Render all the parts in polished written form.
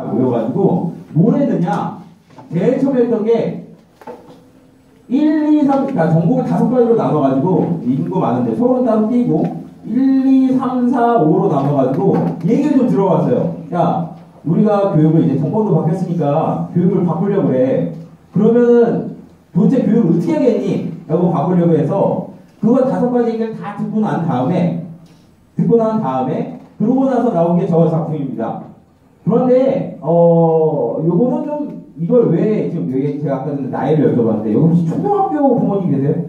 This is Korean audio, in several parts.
모여가지고 뭘 했느냐? 제일 처음에 했던 게 1, 2, 3, 그러니까 전국을 5가지로 나눠가지고 인구 많은데 서울은 따로 띄고 1, 2, 3, 4, 5로 나눠가지고 얘기를 좀 들어봤어요. 야, 우리가 교육을 이제 정권도 바뀌었으니까 교육을 바꾸려고 그래. 그러면은 도대체 교육을 어떻게 하겠니? 라고 바꾸려고 해서 그거 5가지 얘기를 다 듣고 난 다음에 그러고 나서 나온 게 저 작품입니다. 그런데 요거는 좀 이걸 왜 지금 여기 제가 아까 전에 나이를 여쭤봤는데 여기 혹시 초등학교 부모님 계세요?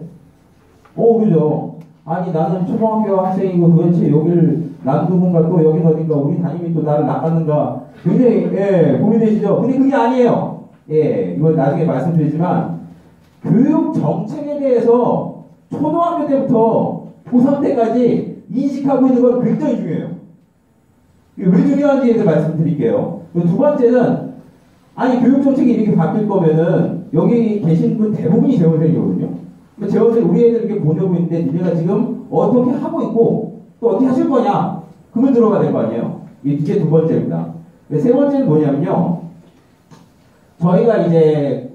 그죠. 아니 나는 초등학교 학생이고 도대체 여기를 난 누군가 또 여긴 어딘가 우리 담임이 또 나를 낚았는가 굉장히 고민되시죠? 근데 그게 아니에요. 이건 나중에 말씀드리지만 교육 정책에 대해서 초등학교 때부터 고3 때까지 인식하고 있는 건 굉장히 중요해요. 왜 중요한지에 대해서 말씀드릴게요. 두 번째는 아니 교육 정책이 이렇게 바뀔 거면은 여기 계신 분 대부분이 재원생이거든요. 재원생 우리 애들 이렇게 보내고 있는데 니네가 지금 어떻게 하고 있고 또 어떻게 하실 거냐 그걸 들어봐야 될 거 아니에요. 이게 두 번째입니다. 세 번째는 뭐냐면요. 저희가 이제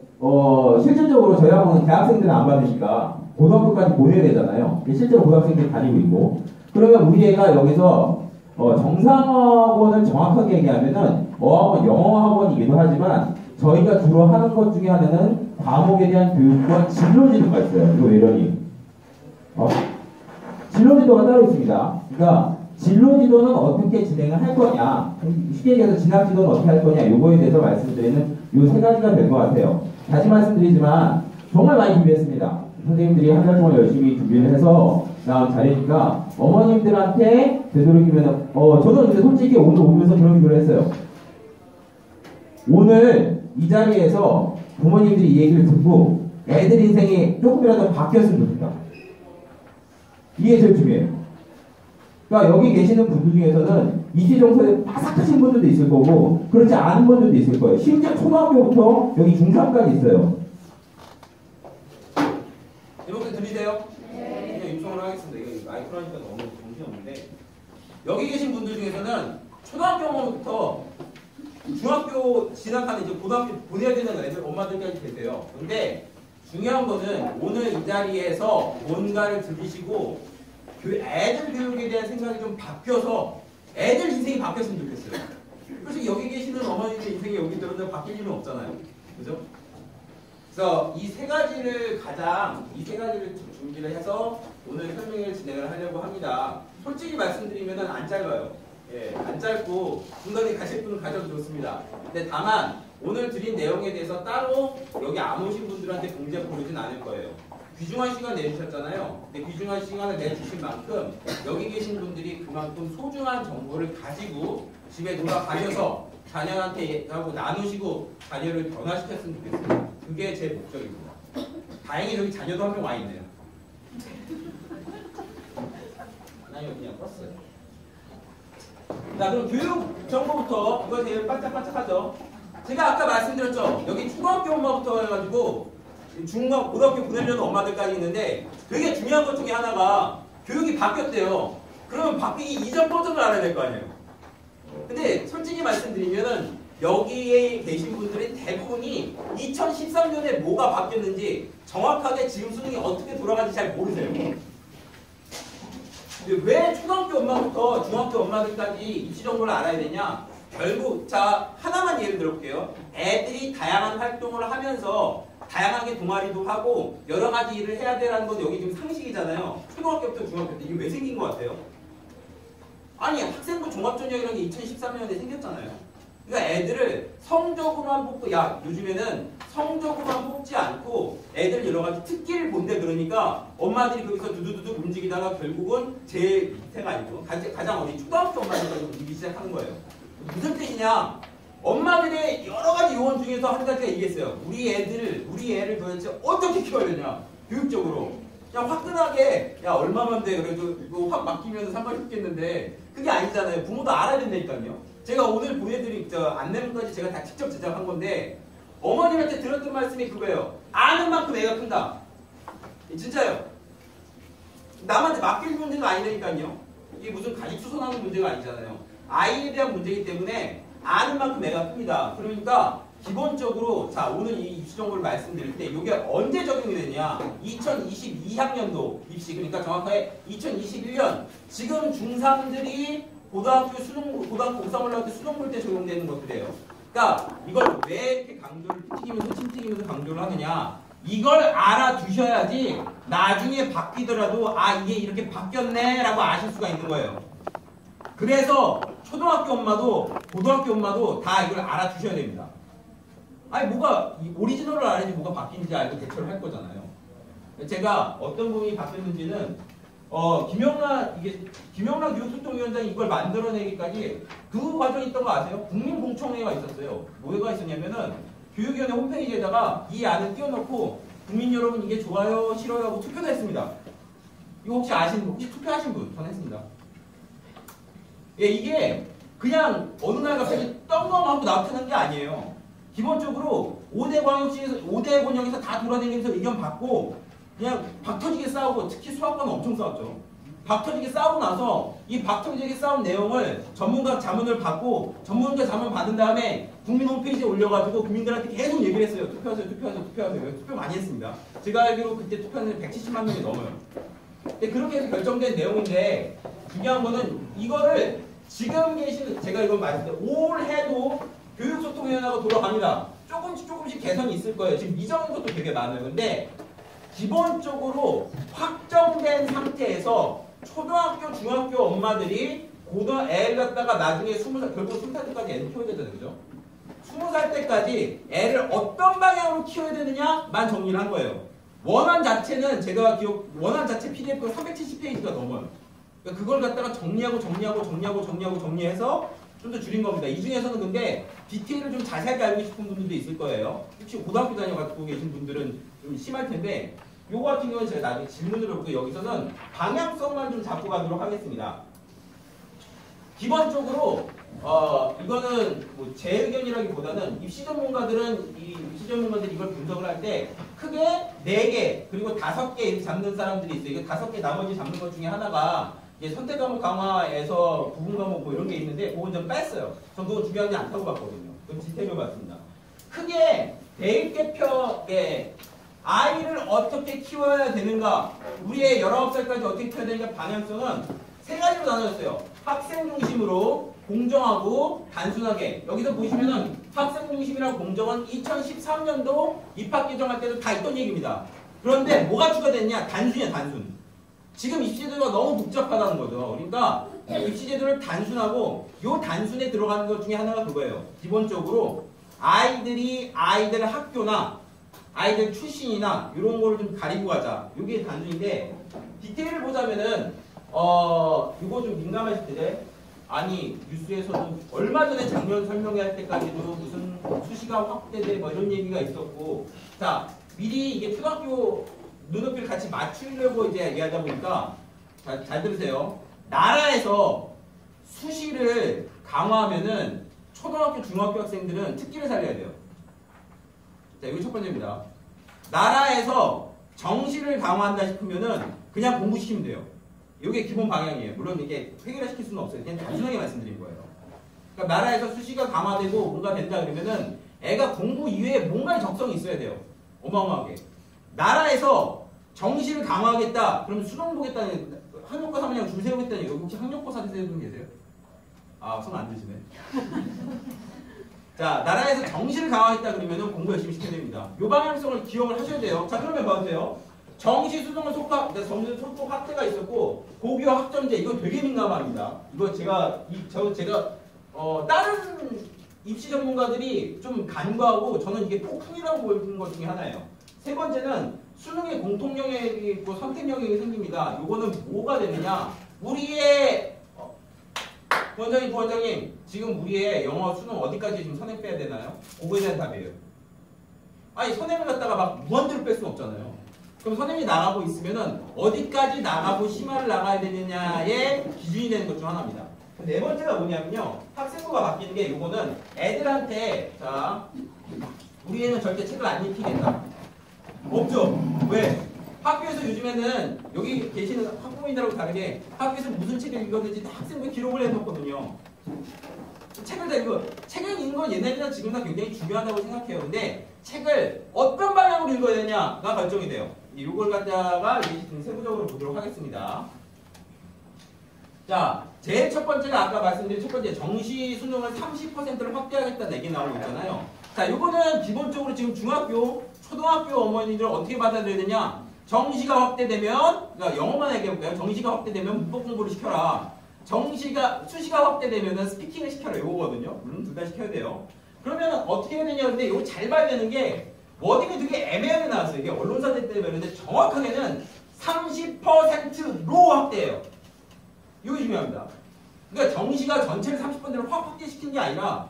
실질적으로 저희 학원은 대학생들은 안 받으니까 고등학교까지 보내야 되잖아요. 실제로 고등학생들이 다니고 있고 그러면 우리 애가 여기서 정상학원을 정확하게 얘기하면은 어학원, 영어학원이기도 하지만 저희가 주로 하는 것 중에 하나는 과목에 대한 교육과 진로지도가 있어요. 이거 외련이. 진로지도가 따로 있습니다. 그러니까 진로지도는 어떻게 진행을 할 거냐, 쉽게 얘기해서 진학지도는 어떻게 할 거냐, 요거에 대해서 말씀드리는 요 3가지가 될 것 같아요. 다시 말씀드리지만 정말 많이 준비했습니다. 선생님들이 한 달 동안 열심히 준비를 해서 나온 자리니까 어머님들한테 되도록이면 저는 근데 솔직히 오늘 오면서 그런 기도를 했어요. 오늘 이 자리에서 부모님들이 이 얘기를 듣고 애들 인생이 조금이라도 바뀌었으면 좋겠다. 이게 제일 중요해요. 그러니까 여기 계시는 분들 중에서는 이지정서에 바삭하신 분들도 있을 거고 그렇지 않은 분들도 있을 거예요. 심지어 초등학교부터 여기 중3까지 있어요. 이렇게 들리세요? 네. 그냥 입성을 하겠습니다. 이거 마이크로 하니까 너무 정신없는데 여기 계신 분들 중에서는 초등학교부터 중학교 진학하는 이제 고등학교 보내야 되는 애들 엄마들까지 계세요. 근데 중요한 거는 오늘 이 자리에서 뭔가를 들으시고 애들 교육에 대한 생각이 좀 바뀌어서 애들 인생이 바뀌었으면 좋겠어요. 솔직히 여기 계시는 어머니들 인생이 여기 들어도 바뀔 일은 없잖아요. 그죠? 그래서 이 3가지를 준비를 해서 오늘 설명을 진행을 하려고 합니다. 솔직히 말씀드리면 안 짧아요. 안 짧고 중간에 가실 분은 가셔도 좋습니다. 근데 다만 오늘 드린 내용에 대해서 따로 여기 안 오신 분들한테 공제 고르진 않을 거예요. 귀중한 시간 내주셨잖아요. 근데 귀중한 시간을 내주신 만큼 여기 계신 분들이 그만큼 소중한 정보를 가지고 집에 돌아가셔서 자녀한테 하고 나누시고 자녀를 변화시켰으면 좋겠어요. 그게 제 목적입니다. 다행히 여기 자녀도 한 명 와 있네요. 하나님 그냥 껐어요. 자, 그럼 교육 정보부터 이거 제일 반짝반짝하죠. 제가 아까 말씀드렸죠. 여기 초등학교 엄마부터 해가지고 중학, 고등학교 보내려는 엄마들까지 있는데 되게 중요한 것 중에 하나가 교육이 바뀌었대요. 그러면 바뀌기 이전 버전을 알아야 될 거 아니에요. 근데 솔직히 말씀드리면은 여기에 계신 분들의 대부분이 2013년에 뭐가 바뀌었는지 정확하게 지금 수능이 어떻게 돌아가는지 잘 모르세요. 왜 초등학교 엄마부터 중학교 엄마들까지 입시 정보를 알아야 되냐? 결국 자 하나만 예를 들어볼게요. 애들이 다양한 활동을 하면서 다양하게 동아리도 하고 여러 가지 일을 해야 되라는 건 여기 지금 상식이잖아요. 초등학교부터 중학교 때 이게 왜 생긴 것 같아요? 아니 학생부 종합전형이라는 게 2013년에 생겼잖아요. 그러니까 애들을 성적으로만 뽑고 요즘에는 성적으로만 뽑지 않고 애들 여러 가지 특기를 본대. 그러니까 엄마들이 거기서 두두두두 움직이다가 결국은 제일 밑에가 아니고 가장 어디 초등학교 엄마들까지 움직이기 시작하는 거예요. 무슨 뜻이냐? 엄마들의 여러 가지 요원 중에서 한 가지가 이겠어요. 우리 애를 도대체 어떻게 키워야 되냐? 교육적으로. 그냥 화끈하게 얼마면 돼? 그래도 이거 확 맡기면 상관이 없겠는데 그게 아니잖아요. 부모도 알아야 된다니까요. 제가 오늘 보내드린 안내문까지 제가 다 직접 제작한 건데 어머님한테 들었던 말씀이 그거예요. 아는 만큼 애가 큰다. 진짜요. 남한테 맡길 문제가 아니라니까요. 이게 무슨 가족 수선하는 문제가 아니잖아요. 아이에 대한 문제이기 때문에 아는 만큼 애가 큽니다. 그러니까 기본적으로 자 오늘 이 입시 정보를 말씀드릴 때 이게 언제 적용이 되냐 2022학년도 입시 그러니까 정확하게 2021년 지금 중3들이 고등학교 고3 올라갈 때 수능 볼 때 적용되는 것들이에요. 그러니까 이걸 왜 이렇게 강조를 튀기면서 침튀기면서 강조를 하느냐 이걸 알아두셔야지 나중에 바뀌더라도 아 이게 이렇게 바뀌었네 라고 아실 수가 있는 거예요. 그래서 초등학교 엄마도 고등학교 엄마도 다 이걸 알아두셔야 됩니다. 아니 뭐가 오리지널을 알아야지 뭐가 바뀌는지 알고 대처를 할 거잖아요. 제가 어떤 부분이 바뀌었는지는 김영란 교육소통위원장이 이걸 만들어내기까지 그 과정이 있던 거 아세요? 국민공청회가 있었어요. 뭐가 있었냐면은 교육위원회 홈페이지에다가 이 안을 띄워놓고 국민 여러분 이게 좋아요 싫어요 하고 투표도 했습니다. 이거 혹시 아시는 분? 혹시 투표하신 분? 저는 했습니다. 예, 이게 그냥 어느 날 갑자기 떵떵하고 나타난 게 아니에요. 기본적으로 5대 광역시에서 5대 권역에서 다 돌아다니면서 의견 받고 그냥 박터지게 싸우고 특히 수학과는 엄청 싸웠죠. 박터지게 싸우고 나서 이 박터지게 싸운 내용을 전문가 자문을 받고 전문가 자문 받은 다음에 국민 홈페이지에 올려가지고 국민들한테 계속 얘기를 했어요. 투표하세요, 투표하세요, 투표하세요. 투표 많이 했습니다. 제가 알기로 그때 투표한 사람이 170만 명이 넘어요. 근데 그렇게 해서 결정된 내용인데 중요한 거는 이거를 지금 계시는 제가 이건 말씀드려요. 올해도 교육소통위원회가 돌아갑니다. 조금씩 개선이 있을 거예요. 지금 미정인 것도 되게 많아요. 근데 기본적으로 확정된 상태에서 초등학교, 중학교 엄마들이 애를 갖다가 나중에 20살, 결국 20살 때까지 애를 키워야 되잖아요. 그죠? 20살 때까지 애를 어떤 방향으로 키워야 되느냐만 정리를 한 거예요. 원안 자체는 원안 자체 PDF가 370페이지가 넘어요. 그러니까 그걸 갖다가 정리해서 좀 더 줄인 겁니다. 이 중에서는 근데 디테일을 좀 자세하게 알고 싶은 분들도 있을 거예요. 혹시 고등학교 다녀가지고 계신 분들은 좀 심할 텐데 요거 같은 경우는 제가 나중에 질문을 해보고 여기서는 방향성만 좀 잡고 가도록 하겠습니다. 기본적으로 이거는 뭐 제 의견이라기보다는 입시 전문가들이 이걸 분석을 할 때 크게 4개 그리고 5개 잡는 사람들이 있어요. 이거 5개 나머지 잡는 것 중에 하나가 이제 선택 과목 강화에서 부분 과목 뭐 이런 게 있는데 그건 좀 뺐어요. 전 그건 중요하지 않다고 봤거든요. 그건 디테일로 봤습니다. 크게 대입대표에 아이를 어떻게 키워야 되는가 우리의 19살까지 어떻게 키워야 되는가 방향성은 3가지로 나눠졌어요. 학생 중심으로 공정하고 단순하게 여기서 보시면은 학생 중심이랑 공정은 2013년도 입학 개정할 때도 다 있던 얘기입니다. 그런데 뭐가 추가됐냐? 단순이야 단순. 지금 입시제도가 너무 복잡하다는 거죠. 그러니까 입시제도를 단순하고 요 단순에 들어가는 것 중에 하나가 그거예요. 기본적으로 아이들 학교나 아이들 출신이나 이런 거를 좀 가리고 가자. 이게 단순인데 디테일을 보자면은 이거 좀 민감하실 텐데 아니 뉴스에서도 얼마 전에 작년 설명회 때까지도 무슨 수시가 확대돼 뭐 이런 얘기가 있었고 자 미리 이게 초등학교 눈높이를 같이 맞추려고 이제 얘기하다 보니까 잘 들으세요. 나라에서 수시를 강화하면은 초등학교 중학교 학생들은 특기를 살려야 돼요. 자 이거 첫 번째입니다. 나라에서 정시를 강화한다 싶으면은 그냥 공부시키면 돼요. 이게 기본 방향이에요. 물론 이게 획일화시킬 수는 없어요. 그냥 단순하게 말씀드린 거예요. 그러니까 나라에서 수시가 강화되고 뭔가 된다 그러면은 애가 공부 이외에 뭔가의 적성이 있어야 돼요. 어마어마하게. 나라에서 정시를 강화하겠다. 그러면 수능 보겠다는 학력고사 3년 줄 세우겠다는 여기 혹시 학력고사 세우는 분 계세요? 아, 손 안 드시네. 자, 나라에서 정시를 강화하겠다 그러면은 공부 열심히 시켜야 됩니다. 요 방향성을 기억을 하셔야 돼요. 자, 그러면 봐주세요. 정시 수능을 정시 소폭 확대가 있었고 고교 학점제 이거 되게 민감합니다. 이거 제가 다른 입시 전문가들이 좀 간과하고 저는 이게 폭풍이라고 보는 것 중에 하나예요. 세 번째는 수능에 공통 영역이 있고 선택 영역이 생깁니다. 요거는 뭐가 되느냐? 우리의 부원장님 지금 우리의 영어 수능 어디까지 지금 선행 빼야 되나요? 그거에 대한 답이에요. 아니 선행을 갖다가 막 무한대로 뺄 수는 없잖아요. 그럼 선행이 나가고 있으면은 어디까지 나가고 심화를 나가야 되느냐의 기준이 되는 것 중 하나입니다. 네 번째가 뭐냐면요. 학생부가 바뀌는 게 요거는 애들한테 자 우리 애는 절대 책을 안 읽히겠다. 없죠? 왜? 학교에서 요즘에는 여기 계시는 학부모님들하고 다르게 학교에서 무슨 책을 읽었는지 다 학생들 기록을 해놓거든요. 책을 다 읽어. 책을 읽는 건 옛날이나 지금이나 굉장히 중요하다고 생각해요. 근데 책을 어떤 방향으로 읽어야 되냐가 결정이 돼요. 이걸 갖다가 세부적으로 보도록 하겠습니다. 자, 제일 첫 번째가 아까 말씀드린 첫 번째 정시 수능을 30%를 확대하겠다는 얘기 나오고 있잖아요. 자, 요거는 기본적으로 지금 중학교, 초등학교 어머니들 어떻게 받아들여야 되냐? 정시가 확대되면, 그러니까 영어만 얘기해볼까요? 정시가 확대되면 문법 공부를 시켜라. 수시가 확대되면 스피킹을 시켜라. 요거거든요. 물론 둘 다 시켜야 돼요. 그러면 어떻게 해야 되냐? 근데 이거 잘 봐야 되는 게 워딩이 되게 애매하게 나왔어요. 이게 언론사들 때문에 그런데 정확하게는 30%로 확대해요. 이거 중요합니다. 그러니까 정시가 전체를 30%를 확 확대시킨 게 아니라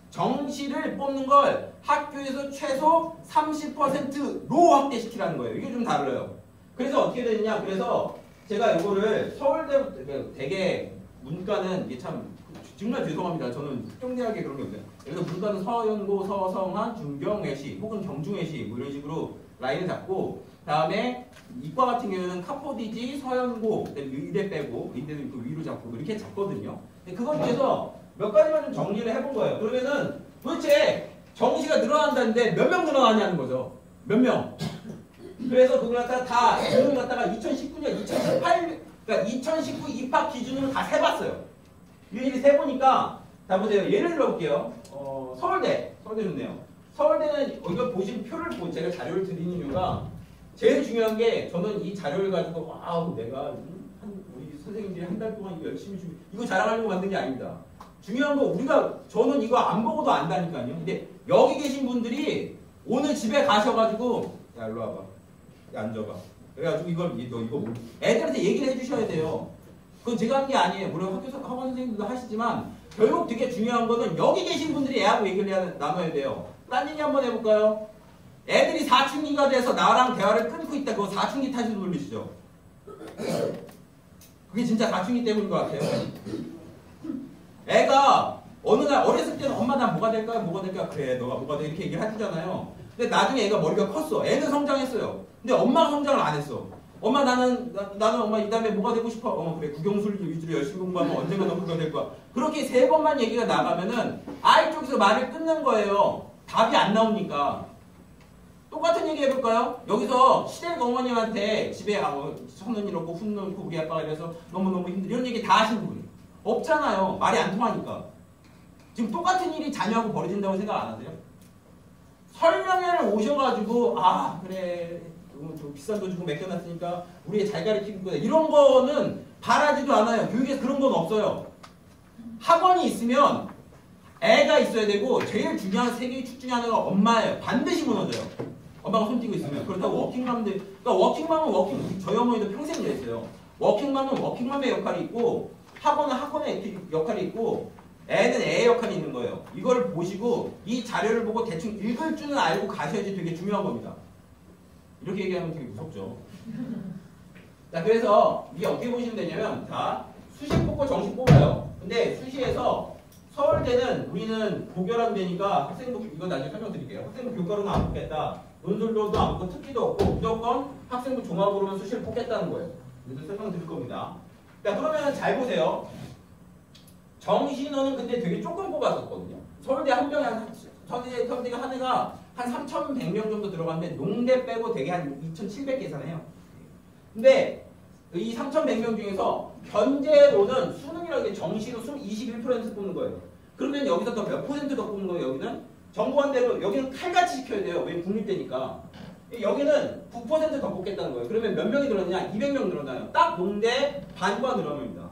정시를 뽑는 걸 학교에서 최소 30%로 확대시키라는 거예요. 이게 좀 달라요. 그래서 어떻게 되느냐? 그래서 제가 이거를 서울대부터 되게 문과는 이게 참 정말 죄송합니다. 저는 특정대학에 그런 게 없어요. 그래서 문과는 서연고, 서성한, 중경외시 혹은 경중외시 뭐 이런 식으로 라인을 잡고 다음에 이과 같은 경우는 카포디지, 서연고, 의대 빼고 의대도 또 위로 잡고 이렇게 잡거든요. 그것 중에서 몇 가지만 좀 정리를 해본 거예요. 그러면은 도대체 정시가 늘어난다는데 몇 명 늘어나냐는 거죠. 몇 명. 그래서 그걸 갖다가 다 이걸 갖다가 2019년, 2018, 그러니까 2019 입학 기준으로 다 세봤어요. 일일이 세보니까 자 보세요. 예를 들어볼게요. 서울대 좋네요. 서울대는 이거 보신 표를 제가 자료를 드리는 이유가 제일 중요한 게 저는 이 자료를 가지고 와우 내가 우리 선생님들이 한 달 동안 이거 열심히 이거 자랑하려고 만든 게 아닙니다. 중요한 거 저는 이거 안 보고도 안다니까요. 근데 여기 계신 분들이 오늘 집에 가셔가지고 야 일로 와봐. 야, 앉아봐. 그래가지고 너 이거 애들한테 얘기를 해주셔야 돼요. 그건 제가 한 게 아니에요. 물론 학원 선생님들도 하시지만 결국 되게 중요한 거는 여기 계신 분들이 애하고 얘기를 나눠야 돼요. 딴 얘기 한번 해볼까요? 애들이 사춘기가 돼서 나랑 대화를 끊고 있다. 그거 사춘기 탓으로 돌리시죠. 그게 진짜 사춘기 때문인 것 같아요. 애가 어느 날 어렸을 때는 엄마 나 뭐가 될까 뭐가 될까 그래 너가 뭐가 돼 이렇게 얘기를 해주잖아요. 근데 나중에 애가 머리가 컸어. 애는 성장했어요. 근데 엄마가 성장을 안 했어. 엄마 나는 엄마 이 다음에 뭐가 되고 싶어. 그래 국영술 위주로 열심히 공부하면 언젠가 너 그거 될 거야. 그렇게 3번만 얘기가 나가면은 아이 쪽에서 말을 끊는 거예요. 답이 안 나오니까. 똑같은 얘기 해볼까요? 여기서 시댁 어머님한테 집에 손은 이렇고 훈 넣고 우리 아빠가 이래서 너무너무 힘들어 이런 얘기 다 하시는 분 없잖아요. 말이 안 통하니까. 지금 똑같은 일이 자녀하고 벌어진다고 생각 안 하세요? 설명회를 오셔가지고 그래 좀 비싼 돈 주고 맡겨놨으니까 우리 애 잘 가르치는 거야 이런 거는 바라지도 않아요. 교육에서 그런 건 없어요. 학원이 있으면 애가 있어야 되고 제일 중요한 세계의 축 중에 하나가 엄마예요. 반드시 무너져요. 엄마가 손 띄고 있으면. 그렇다고 워킹맘들 그러니까 워킹맘은 저희 어머니도 평생 그랬어요. 워킹맘은 워킹맘의 역할이 있고 학원은 학원의 역할이 있고 애는 애의 역할이 있는 거예요. 이걸 보시고 이 자료를 보고 대충 읽을 줄은 알고 가셔야지 되게 중요한 겁니다. 이렇게 얘기하면 되게 무섭죠. 자, 그래서 이게 어떻게 보시면 되냐면 자, 수시 뽑고 정시 뽑아요. 근데 수시에서 서울대는 우리는 고결한 데니까 학생부 이건 나중에 설명드릴게요. 학생부 교과로는 안 뽑겠다. 논술로도 안 뽑고 특기도 없고 무조건 학생부 종합으로만 수시를 뽑겠다는 거예요. 이것도 설명드릴 겁니다. 자, 그러면 잘 보세요. 정신어는 그때 되게 조금 뽑았었거든요. 서울대 한 명에 서울대가 한 해가 한 3,100명 정도 들어갔는데 농대 빼고 되게 한 2,700 계산해요. 근데 이 3,100명 중에서 현재로는 수능이라는 게 정시로 21% 뽑는 거예요. 그러면 여기서 더 몇 퍼센트 더 뽑는 거예요. 여기는 정부한대로 여기는 칼같이 시켜야 돼요. 왜 국립대니까. 여기는 9% 더 뽑겠다는 거예요. 그러면 몇 명이 늘었냐? 200명 늘어나요. 딱 농대 반과 늘어납니다.